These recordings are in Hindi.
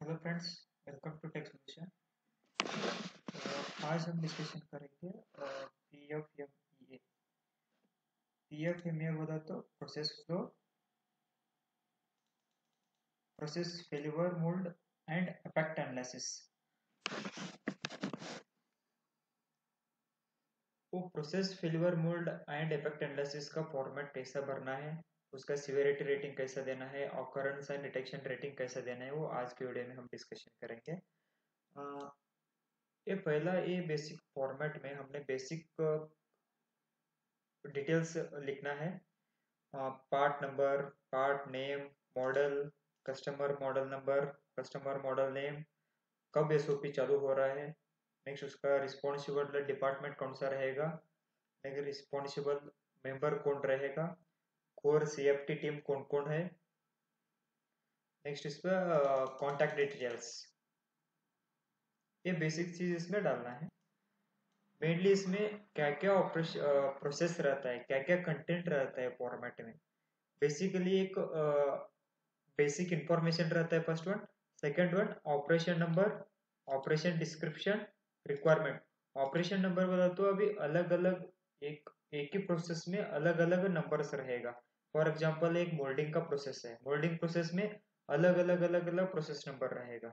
Hello friends, welcome to tech solution. आज हम डिस्कशन करेंगे P F M E A. P F M A बोला तो process flow, process failure mode and effect analysis. वो process failure mode and effect analysis का फॉर्मेट कैसा भरना है, उसका सिवियरिटी रेटिंग कैसा देना है, ऑकरेंस एंड डिटेक्शन रेटिंग कैसा देना है, वो आज के वीडियो में हम डिस्कशन करेंगे। ये पहला ये बेसिक फॉर्मेट में हमने बेसिक डिटेल्स लिखना है। Part number, part name, model, customer model number, customer model name, कब एसओपी चालू हो रहा है, नेक्स्ट उसका रिस्पॉन्सिबल डिपार्टमेंट कौन सा रहेगा, नेक्स्ट रिस्पॉन्सिबल मेंबर कौन रहेगा, कोर सीएफटी टीम कौन कौन है, नेक्स्ट इस पर कॉन्टैक्ट डिटेल्स। ये बेसिक चीज इसमें डालना है। मेनली इसमें क्या क्या प्रोसेस रहता है, क्या क्या कंटेंट रहता है फॉर्मेट में। बेसिकली एक बेसिक इंफॉर्मेशन रहता है first one. Second one operation number, operation description, requirement. Operation number बोला तो अभी अलग अलग एक एक ही प्रोसेस में अलग अलग नंबर्स रहेगा। फॉर एग्जांपल एक मोल्डिंग का प्रोसेस है, मोल्डिंग प्रोसेस में अलग अलग प्रोसेस नंबर रहेगा।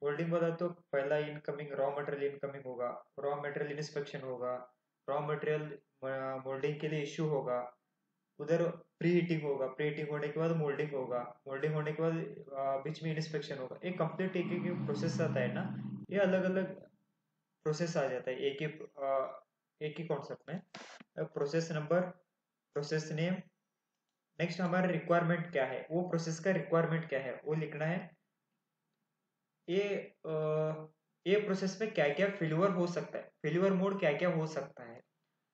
मोल्डिंग बोला तो पहला इनकमिंग रॉ मटेरियल इनकमिंग होगा, रॉ मटेरियल इंस्पेक्शन होगा, रॉ मटेरियल मोल्डिंग के लिए इश्यू होगा, उधर प्री हीटिंग होगा, प्री हीटिंग होने के बाद मोल्डिंग होगा, मोल्डिंग होने के बाद बीच में इंस्पेक्शन होगा। एक कंप्लीट एक एक प्रोसेस आता है ना, ये अलग अलग प्रोसेस आ जाता है एक ही कॉन्सेप्ट में। Process number, process name, next हमारा रिक्वायरमेंट क्या है, वो प्रोसेस का रिक्वायरमेंट क्या है वो लिखना है। ये ये प्रोसेस में क्या क्या फेल्यूर हो सकता है, फेल्यूर मोड क्या क्या हो सकता है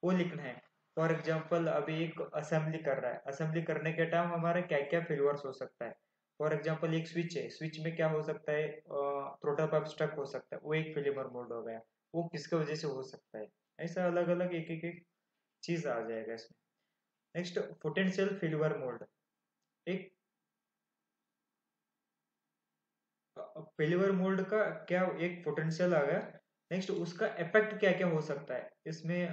वो लिखना है। फॉर एग्जाम्पल अभी एक असेंबली कर रहा है, असेंबली करने के टाइम हमारा क्या क्या फेल्यूर्स हो सकता है। फॉर एग्जाम्पल एक स्विच है, स्विच में क्या हो सकता है, थ्रोटल पाइप स्टक हो सकता है, वो एक फेल्यूर मोड हो गया। वो किसके वजह से हो सकता है, ऐसा अलग अलग एक चीज आ जाएगा इसमें। नेक्स्ट पोटेंशियल फेल्यूर मोड, एक फेल्यूर मोड का क्या एक पोटेंशियल आ गया। नेक्स्ट उसका इफेक्ट क्या क्या हो सकता है, इसमें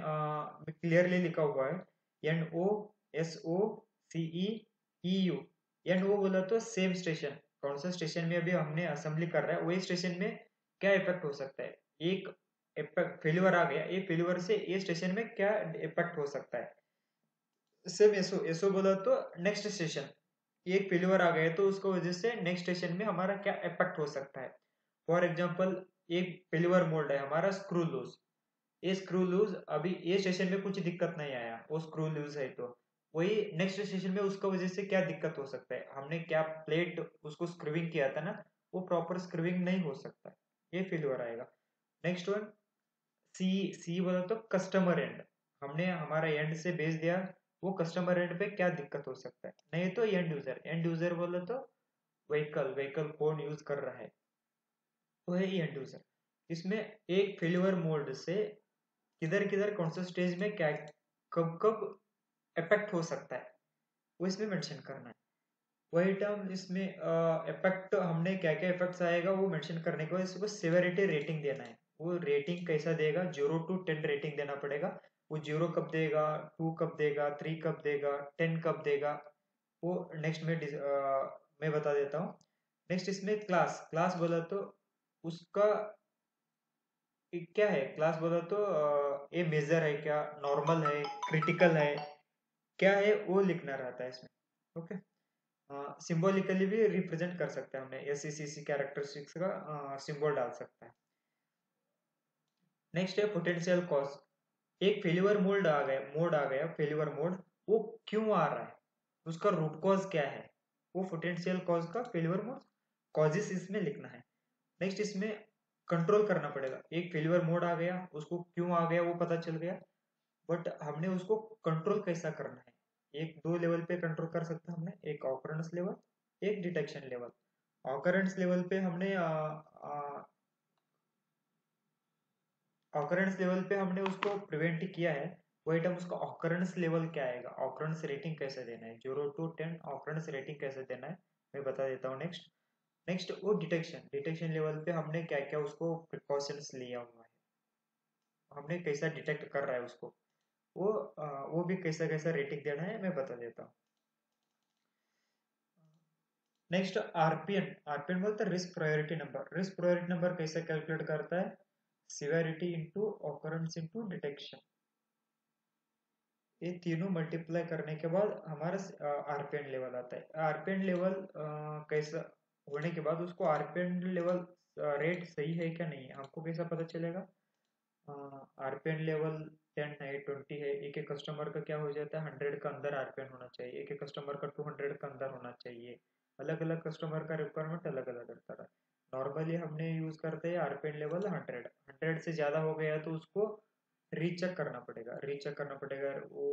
क्लियरली लिखा हुआ है NOSOCEEU। NO बोला तो सेम स्टेशन, कौन सा स्टेशन में अभी हमने असेंबली कर रहा है वही स्टेशन में क्या इफेक्ट हो सकता है। एक इफेक्ट फेल्यूर आ गया, ये फेल्यूर से ये स्टेशन में क्या इफेक्ट हो सकता है। सेम एसओ बोला तो नेक्स्ट स्टेशन, एक फेल्यूर आ गया तो उसको वजह से नेक्स्ट स्टेशन में हमारा क्या इफेक्ट हो सकता है। फॉर एग्जांपल एक फेल्यूर मोड है हमारा स्क्रू लूज, ये स्क्रू लूज अभी ये स्टेशन में कुछ दिक्कत नहीं आया, वो स्क्रू लूज है तो वही नेक्स्ट स्टेशन में उसका वजह से क्या दिक्कत हो सकता है, हमने क्या प्लेट उसको स्क्रूविंग किया था ना, वो प्रॉपर स्क्रूविंग नहीं हो सकता, ये फेल्यूर आएगा। नेक्स्ट वन सी, सी बोला तो कस्टमर एंड, हमने हमारा एंड से भेज दिया, वो कस्टमर एंड पे क्या दिक्कत हो सकता है। नहीं तो एंड यूजर, एंड यूजर बोला तो व्हीकल, व्हीकल कौन यूज कर रहा है वो है एंड यूजर। इसमें एक फेल्यूर मोड से किधर किधर कौन सा स्टेज में क्या कब कब इफेक्ट हो सकता है वो इसमें मेंशन करना है। वही टर्म इसमें इफेक्ट हमने क्या क्या इफेक्ट्स आएगा वो मेंशन करने के बाद इसको सेवेरिटी रेटिंग देना है। वो रेटिंग कैसा देगा, 0 to 10 रेटिंग देना पड़ेगा। वो 0 कब देगा, 2 कब देगा, 3 कब देगा, 10 कब देगा, वो नेक्स्ट में मैं बता देता हूँ। नेक्स्ट इसमें क्लास, क्लास बोला तो उसका क्या है, क्लास बोला तो ये मेजर है क्या, नॉर्मल है, क्रिटिकल है, क्या है वो लिखना रहता है इसमें। ओके, सिंबॉलिकली भी रिप्रेजेंट कर सकते हैं, हमने SECC कैरेक्टरिस्टिक्स का सिंबल डाल सकता है। नेक्स्ट है पोटेंशियल कॉज, एक फेल्यूर मोड आ गया फेल्यूर मोड, वो क्यों आ रहा है, उसका रूट कॉज क्या है, वो पोटेंशियल कॉज का फेल्यूर मोड कॉजेस इसमें लिखना है। नेक्स्ट इसमें कंट्रोल करना पड़ेगा, एक फेल्यूर मोड आ गया उसको क्यों आ गया वो पता चल गया, बट हमने उसको कंट्रोल कैसा करना है। एक दो लेवल पे कंट्रोल कर सकते हैं हमने, एक ऑकरेंस लेवल, एक डिटेक्शन लेवल। ऑकरेंस लेवल पे हमने ऑकरेंस लेवल पे हमने उसको प्रिवेंट किया है, वही टाइम उसका ऑकरेंस लेवल क्या आएगा, ऑकरेंस रेटिंग कैसे देना है, 0 to 10 ऑकरेंस रेटिंग कैसे देना है मैं बता देता हूँ नेक्स्ट। नेक्स्ट वो डिटेक्शन लेवल पे हमने क्या क्या उसको प्रिकॉशंस लिया हुआ है, हमने कैसा डिटेक्ट कर रहा है उसको, वो भी कैसा कैसा रेटिंग देना है मैं बता देता हूँ। नेक्स्ट आरपीएन बोलते हैं risk priority number. Risk priority number कैसे कैलकुलेट करता है, severity into occurrence into detection, ये तीनों मल्टीप्लाई करने के बाद हमारा आरपीएन लेवल आता है। आरपीएन लेवल कैसा होने के बाद उसको आरपीएन लेवल रेट सही है क्या नहीं है हमको कैसा पता चलेगा। आरपीएन लेवल 10 है 20 है, एक एक कस्टमर का क्या हो जाता है 100 का अंदर आरपीएन होना चाहिए, एक एक कस्टमर का 200 का अंदर होना चाहिए, अलग अलग कस्टमर का रिक्वायरमेंट अलग अलग रहता है। नॉर्मली हमने यूज करते हैं आरपीएन लेवल 100 से ज़्यादा हो गया तो उसको रीचेक करना पड़ेगा, रीचेक करना पड़ेगा वो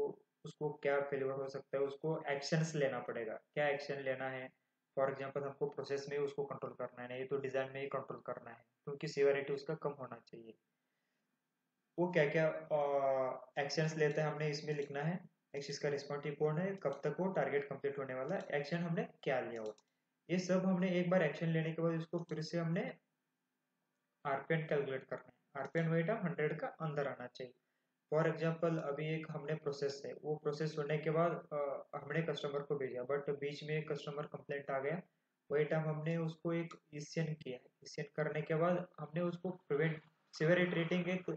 उसको क्या फेलियर हो सकता है, उसको एक्शंस लेना पड़ेगा, क्या एक्शन लेना है। फॉर एग्जांपल हमको प्रोसेस में उसको कंट्रोल करना है, नहीं तो डिज़ाइन में ही कंट्रोल करना है क्योंकि सीवरिटी उसका कम होना चाहिए। वो क्या क्या एक्शंस लेते हैं हमने इसमें लिखना है। नेक्स्ट इसका रिस्पॉन्सिव कौन है, कब तक वो टारगेट कंप्लीट होने वाला है, एक्शन हमने क्या लिया हो, ये सब हमने एक बार एक्शन लेने के बाद इसको फिर से हमने आरपीएन कैलकुलेट करना है। आरपीएन वेट 100 का अंदर आना चाहिए। फॉर एग्जाम्पल अभी एक हमने प्रोसेस है, वो प्रोसेस होने के बाद हमने कस्टमर को भेजा बट बीच में एक कस्टमर कंप्लेंट आ गया, वही टाइम हमने उसको एक ईसीएन किया, ईसीएन करने के बाद हमने उसको प्रिवेंट सिवियरिटी रेटिंग एक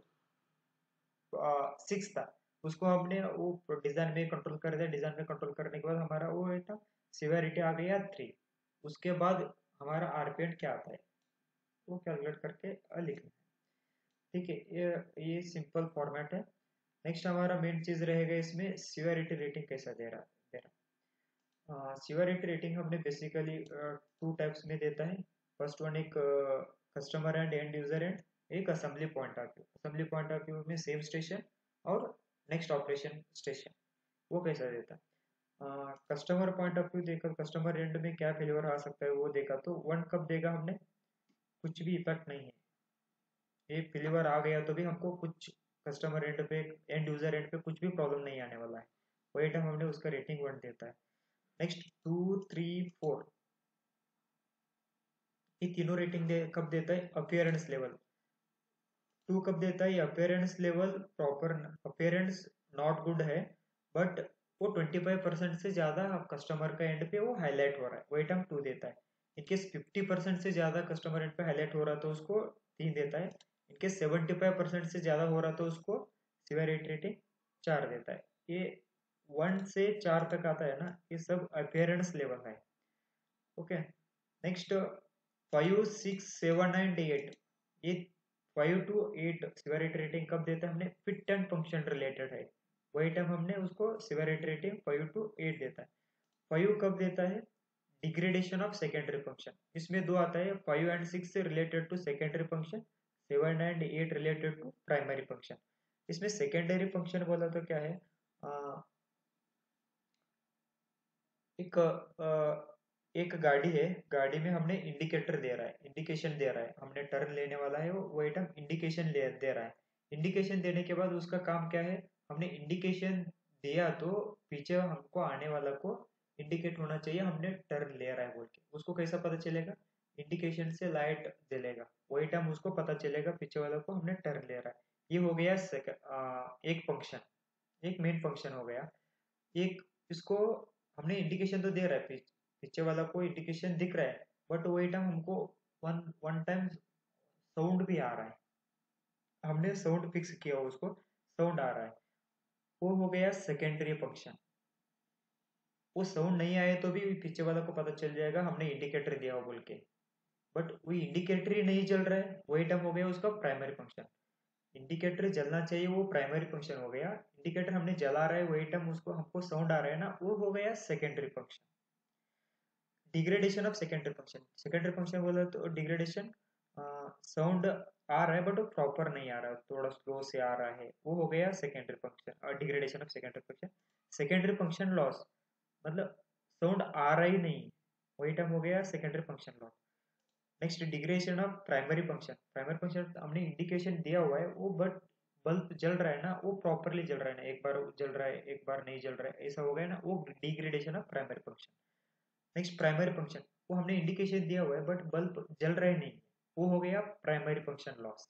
6 था, उसको हमने वो डिजाइन में कंट्रोल कर दिया, डिजाइन में कंट्रोल करने के बाद हमारा वो था सिवियरिटी आ गया 3, उसके बाद हमारा आरपीएन क्या आता है वो कैलकुलेट करके लिखना है। ठीक है, ये सिंपल फॉर्मेट है। नेक्स्ट हमारा मेन चीज रहेगा इसमें सिवियरिटी रेटिंग कैसा दे रहा। सिवियरिटी रेटिंग हमने बेसिकली 2 टाइप्स में देता है। फर्स्ट वन एक customer and end user end, एक assembly point of view, assembly point of view में सेम स्टेशन और नेक्स्ट ऑपरेशन स्टेशन, वो कैसा देता है। कस्टमर पॉइंट ऑफ व्यू देखा, कस्टमर एंड में क्या फेलियर आ सकता है वो देखा, तो 1 कब देगा हमने, कुछ भी इफेक्ट नहीं है, ये फेलियर आ गया तो भी हमको कुछ कस्टमर एंड पे एंड यूजर एंड पे कुछ भी प्रॉब्लम नहीं आने वाला है, वही टाइम हमने उसका रेटिंग 1 देता है। नेक्स्ट 2 3 4, ये तीनों रेटिंग कब देता है, अपियरेंस लेवल 2 कब देता है, appearance level proper appearance not good है बट वो 25% से ज्यादा कस्टमर का एंड पे वो हाईलाइट हो रहा है, वही टाइम 2 देता है। इनकेस 50% से ज्यादा कस्टमर एंड पे हाईलाइट हो रहा है तो उसको 3 देता है, इनकेस 75% से ज्यादा हो रहा तो उसको सिवियरिटी रेटिंग 4 देता है। ये 1 से 4 तक आता है ना, ये सब अपियरेंस लेवल है। ओके, नेक्स्ट 5 6 7 एंड 8, ये 5 to 8 सिवियरिटी रेटिंग कब देता है हमने, फिट एंड फंक्शन रिलेटेड है, वही टाइम हमने उसको सिवियरिटी रेटिंग 5 to 8 देता है। 5 कब देता है, डिग्रेडेशन ऑफ सेकेंडरी फंक्शन, इसमें दो आता है 5 and 6 related to secondary function, 7 and 8 related to primary function. इसमें सेकेंडरी फंक्शन बोला तो क्या है, एक एक गाड़ी है, गाड़ी में हमने इंडिकेटर दे रहा है, इंडिकेशन दे रहा है, हमने टर्न लेने वाला है वो आइटम इंडिकेशन दे रहा है। इंडिकेशन देने के बाद उसका काम क्या है, हमने इंडिकेशन दिया तो पीछे हमको आने वाला को इंडिकेट होना चाहिए हमने टर्न ले रहा है बोल के, उसको कैसा पता चलेगा, इंडिकेशन से लाइट जलेगा, वही टाइम उसको पता चलेगा पीछे वाला को हमने टर्न ले रहा है। ये हो गया एक फंक्शन, एक मेन फंक्शन हो गया। एक इसको हमने इंडिकेशन तो दे रहा है, पीछे वाला को इंडिकेशन दिख रहा है बट वही टाइम हमको वन वन टाइम साउंड भी आ रहा है, हमने साउंड फिक्स किया उसको, साउंड आ रहा है, वो हो गया सेकेंडरी फंक्शन। वो साउंड नहीं आए तो भी पीछे वाला को पता चल जाएगा हमने इंडिकेटर दिया हो बोल के, बट वो इंडिकेटर ही नहीं जल रहा है, वही टाइम हो गया उसका प्राइमरी फंक्शन। इंडिकेटर जलना चाहिए वो प्राइमरी फंक्शन हो गया, इंडिकेटर हमने जला रहा है वही टाइम उसको हमको साउंड आ रहा है ना, वो हो गया secondary function. Degradation of secondary function, secondary function बोला तो डिग्रेडेशन, साउंड आ रहा है बट वो प्रॉपर नहीं आ रहा, थोड़ा स्लो से आ रहा है, वो हो गया secondary function, degradation of secondary function. Secondary function loss मतलब साउंड आ रहा ही नहीं, वही टाइम हो गया secondary function loss. Next degradation of primary function, primary function हमने इंडिकेशन दिया हुआ है वो बट बल्ब जल रहा है ना, वो प्रॉपरली जल रहा है ना, एक बार जल रहा है एक बार नहीं जल रहा है, ऐसा हो गया ना, वो degradation of primary function. Next primary function, वो हमने इंडिकेशन दिया हुआ है बट बल्ब जल रहा ही नहीं, वो हो गया प्राइमरी फंक्शन लॉस।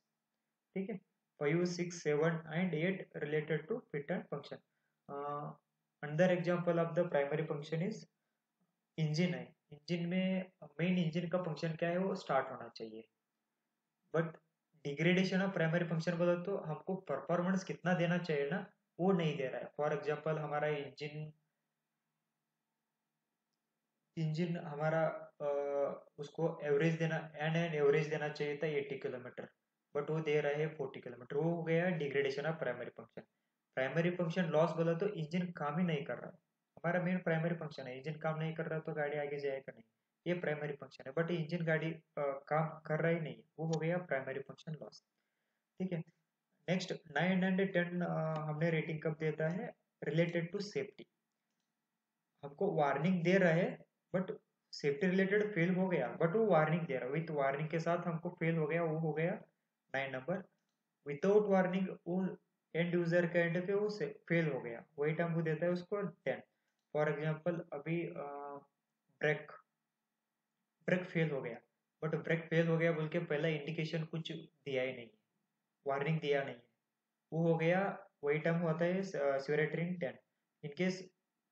ठीक है, 5, 6, 7 and 8 related to fit and function. अंदर example of the primary function is engine है। इंजन में मेन इंजन का फंक्शन क्या है, वो स्टार्ट होना चाहिए, but degradation of primary function बोला तो हमको परफॉर्मेंस कितना देना चाहिए ना, वो नहीं दे रहा है। फॉर एग्जांपल हमारा इंजन इंजन हमारा उसको एवरेज देना एंड एवरेज देना चाहिए था 80 किलोमीटर, बट वो दे रहा है 40 किलोमीटर, वो हो गया degradation of primary function. Primary function loss बोला तो इंजन काम ही नहीं कर रहा है, हमारा मेन प्राइमरी फंक्शन है, इंजन काम नहीं कर रहा तो गाड़ी आगे जाएगा नहीं, ये प्राइमरी फंक्शन है, बट इंजन गाड़ी काम कर रहा ही नहीं, वो हो गया प्राइमरी फंक्शन लॉस। ठीक है, नेक्स्ट 9 एंड 10 हमने रेटिंग कब देता है, रिलेटेड टू सेफ्टी। हमको वार्निंग दे रहा है बट सेफ्टी रिलेटेड फेल हो गया, बट वो वार्निंग दे रहा है, विथ वार्निंग के साथ हमको फेल हो गया, वो हो गया 9 नंबर। विदाउट वार्निंग वो एंड यूजर के एंड पे वो फेल हो गया, वही टाइम वो देता है उसको 10। फॉर एग्जांपल अभी ब्रेक ब्रेक फेल हो गया, बट ब्रेक फेल हो गया बोल के पहला इंडिकेशन कुछ दिया ही नहीं, वार्निंग दिया नहीं है, वो हो गया, वही टर्म होता है severity rating 10। In case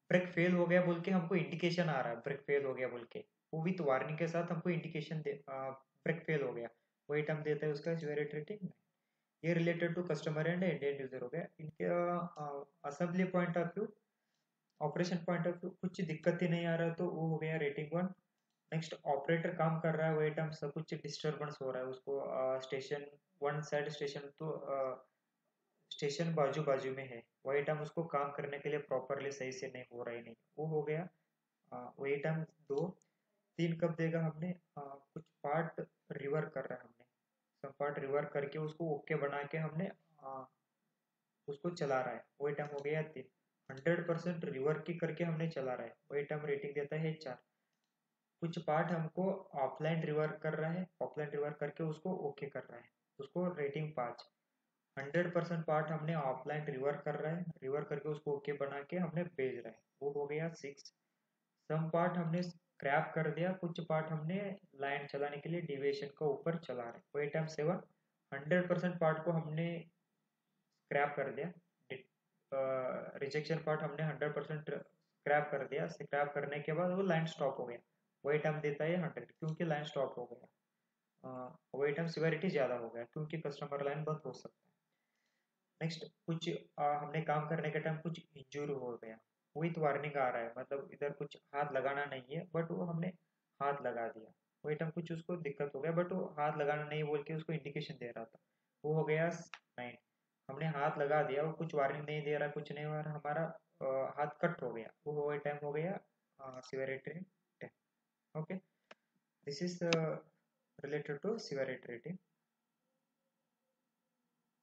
brake fail हो गया बोल के हमको इंडिकेशन आ रहा है ब्रेक फेल हो गया बोल के, वो विथ वार्निंग के साथ हमको इंडिकेशन दे ब्रेक फेल हो गया, वही टर्म देता है उसका सिवियरिटी रेटिंग। ये related to customer and Indian user हो गया। इनके assembly point of view, operation point of view कुछ दिक्कत ही नहीं आ रहा तो वो हो गया रेटिंग 1। नेक्स्ट ऑपरेटर काम कर रहा है, वही टाइम सब कुछ डिस्टर्बेंस हो रहा है उसको, स्टेशन वन साइड स्टेशन तो स्टेशन बाजू बाजू में है, वही टाइम उसको काम करने के लिए प्रॉपरली सही से नहीं हो रहा ही नहीं, वो हो गया वही टाइम 2। 3 कब देगा हमने, कुछ पार्ट रिवर कर रहा है हमने, सब पार्ट रिवर करके उसको ओके बना के हमने उसको चला रहा है, वही टाइम हो गया 3। 100% रिवर की करके हमने चला रहा है, वही टाइम रेटिंग देता है 4। कुछ पार्ट हमको ऑफलाइन रिवर कर रहा है, ऑफलाइन रिवर करके उसको ओके कर रहा है, उसको रेटिंग 5। 100% पार्ट हमने ऑफलाइन रिवर कर रहा है, रिवर करके उसको ओके बना के हमने भेज रहा है, वो हो गया 6। सम पार्ट हमने स्क्रैप कर दिया, कुछ पार्ट हमने लाइन चलाने के लिए डिविएशन का ऊपर चला रहे, वही टाइम 7। 100% पार्ट को हमने स्क्रैप कर दिया, रिजेक्शन पार्ट हमने 100% स्क्रैप कर दिया, स्क्रैप करने के बाद वो लाइन स्टॉप हो गया, वही टाइम देता है 100 क्योंकि लाइन स्टॉप हो गया, वही टाइम सिवेरिटी ज़्यादा हो गया क्योंकि कस्टमर लाइन बंद हो सकता है। नेक्स्ट कुछ हमने काम करने के टाइम कुछ इंजरी हो गया, विथ वार्निंग आ रहा है, मतलब इधर कुछ हाथ लगाना नहीं है बट वो हमने हाथ लगा दिया, वही टाइम कुछ उसको दिक्कत हो गया बट वो हाथ लगाना नहीं बोल के उसको इंडिकेशन दे रहा था, वो हो गया 9। हमने हाथ लगा दिया, वो कुछ वार्निंग नहीं दे रहा, कुछ नहीं हो रहा, हमारा हाथ कट हो गया, वो वही टाइम हो गया severity 10। Okay, this is related to severity rating.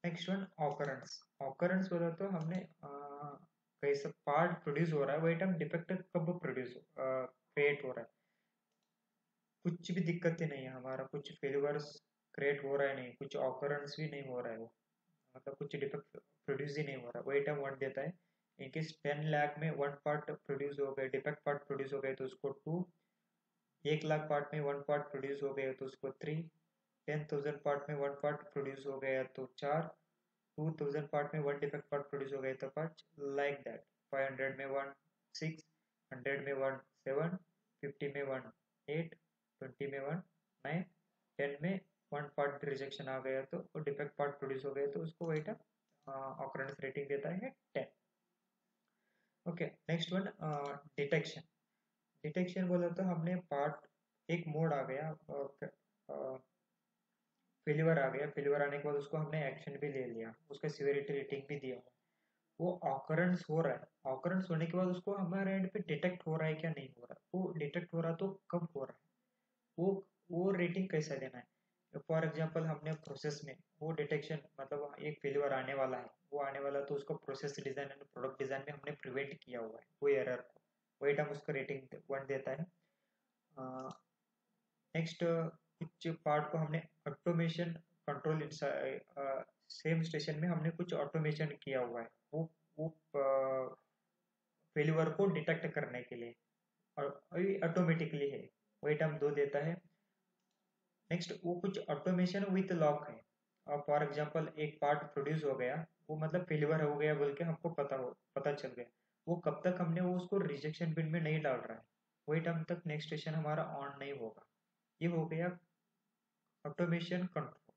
Next one occurrence. Occurrence बोला तो हमने कैसा पार्ट प्रोड्यूस हो रहा है, वही टाइम डिफेक्ट कब प्रोड्यूस क्रिएट हो रहा है, कुछ भी दिक्कत ही नहीं है, हमारा कुछ फेलिवर्स क्रिएट हो रहा है नहीं, कुछ ऑकरेंस भी नहीं हो रहा है, वो मतलब कुछ डिफेक्ट प्रोड्यूस ही नहीं हो रहा, वही टाइम 1 देता है। इनकेस 10 लाख में 1 पार्ट प्रोड्यूस हो गए, डिफेक्ट पार्ट प्रोड्यूस हो गए तो उसको 2। 1 लाख पार्ट में 1 पार्ट प्रोड्यूस हो गया तो उसको 3। 10,000 पार्ट में 1 पार्ट प्रोड्यूस हो गया तो 4। 2000 पार्ट में 1 डिफेक्ट पार्ट प्रोड्यूस हो गया तो 5, लाइक दैट। 500 में 1 6, 100 में 1 7, 50 में 1 8, 20 में 1 9, 10 में 1 पार्ट रिजेक्शन आ गया तो वो डिफेक्ट पार्ट प्रोड्यूस हो गया तो उसको वही ऑकरेंस रेटिंग देता है 10। Okay, next one detection. Detection बोला तो हमने पार्ट एक मोड आ गया, फेलिवर आ गया, फेलिवर आने के बाद उसको हमने एक्शन भी ले लिया, उसका सिवियरिटी रेटिंग भी दिया, वो ऑकरेंस हो रहा है, ऑकरेंस होने के बाद उसको हमारे एंड पे डिटेक्ट हो रहा है क्या नहीं हो रहा, वो डिटेक्ट हो रहा तो कब हो रहा है, वो रेटिंग कैसा देना है। फॉर एग्जांपल हमने प्रोसेस में वो डिटेक्शन, मतलब एक फेलियर आने वाला है, वो आने वाला तो उसको process design and product design में हमने प्रिवेंट किया हुआ है वो एरर को, वही टाइम उसका रेटिंग 1 देता है। नेक्स्ट कुछ पार्ट को हमने ऑटोमेशन कंट्रोल, सेम स्टेशन में हमने कुछ ऑटोमेशन किया हुआ है, वो फेलियर को डिटेक्ट करने के लिए, और अभी ऑटोमेटिकली है, वही टाइम 2 देता है। नेक्स्ट वो कुछ ऑटोमेशन विथ लॉक है। अब फॉर एग्जांपल एक पार्ट प्रोड्यूस हो गया, वो मतलब फेलियर हो गया बोल के हमको पता चल गया, वो कब तक हमने वो उसको रिजेक्शन बिन में नहीं डाल रहा है, वही टाइम तक नेक्स्ट स्टेशन हमारा ऑन नहीं होगा। ये हो गया ऑटोमेशन कंट्रोल।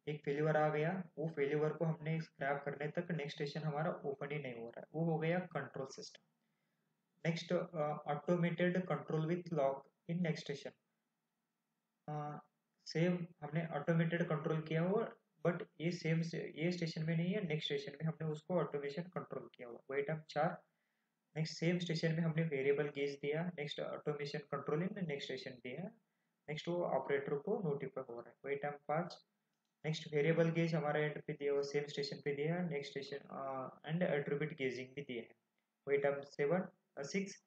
एक फेलियर आ गया, वो फेलियर को हमने स्क्रैप करने तक नेक्स्ट स्टेशन हमारा ओपन ही नहीं हो रहा है, वो हो गया control system. Next automated control with lock in next station. Same हमने ऑटोमेटेड कंट्रोल किया हुआ, बट ये स्टेशन में नहीं है, नेक्स्ट स्टेशन में हमने उसको ऑटोमेशन कंट्रोल किया हुआ। वेट हम 4। नेक्स्ट सेम स्टेशन में हमने वेरिएबल गेज दिया, next automation control in next station दिया, नेक्स्ट वो ऑपरेटर को नोटिफाई हो रहा है। वेट हम 5। नेक्स्ट वेरिएबल गेज हमारा एंड पे दिया हुआ सेम स्टेशन पे दिया है, next station and attribute gauging भी दिए हैं। वेट हम 6।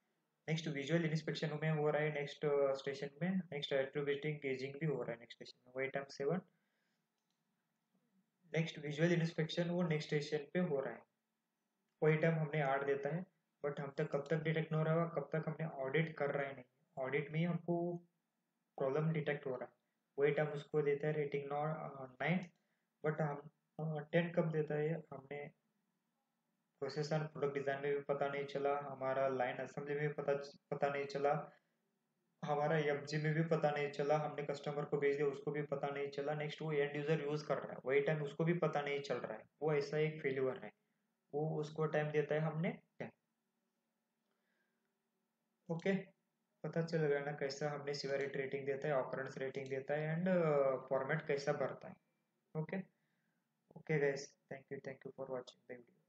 नेक्स्ट विजुअल इंस्पेक्शन में हो रहा है नेक्स्ट स्टेशन में, नेक्स्ट एट्रीब्यूटिंग गेजिंग भी हो रहा है नेक्स्ट स्टेशन में। वेट हम 7। नेक्स्ट विजुअल इंस्पेक्शन वो नेक्स्ट स्टेशन पे हो रहा है, वही टाइम हमने 8 देता है। बट हम तक कब तक डिटेक्ट नहीं हो रहा है, कब तक हमने ऑडिट कर रहा है नहीं, ऑडिट में ही हमको प्रॉब्लम डिटेक्ट हो रहा है, वही टाइम उसको देता है रेटिंग 9। बट हम 10 कब देता है, हमने प्रोसेस एंड प्रोडक्ट डिजाइन में भी पता नहीं चला, हमारा लाइन असेंबली में भी पता नहीं चला, हमारा एफजी में भी पता नहीं चला, हमने कस्टमर को भेज दिया उसको भी पता नहीं चला, नेक्स्ट वो एंड यूजर यूज कर रहा है वही टाइम उसको भी पता नहीं चल रहा है, वो ऐसा एक फेल्यूर है, वो उसको टाइम देता है हमने 10। ओके, पता चल गया ना कैसा हमने सिवियरिटी रेटिंग देता है, ऑकरेंस रेटिंग देता है एंड फॉर्मेट कैसा भरता है। Okay. Okay guys, thank you for watching the video.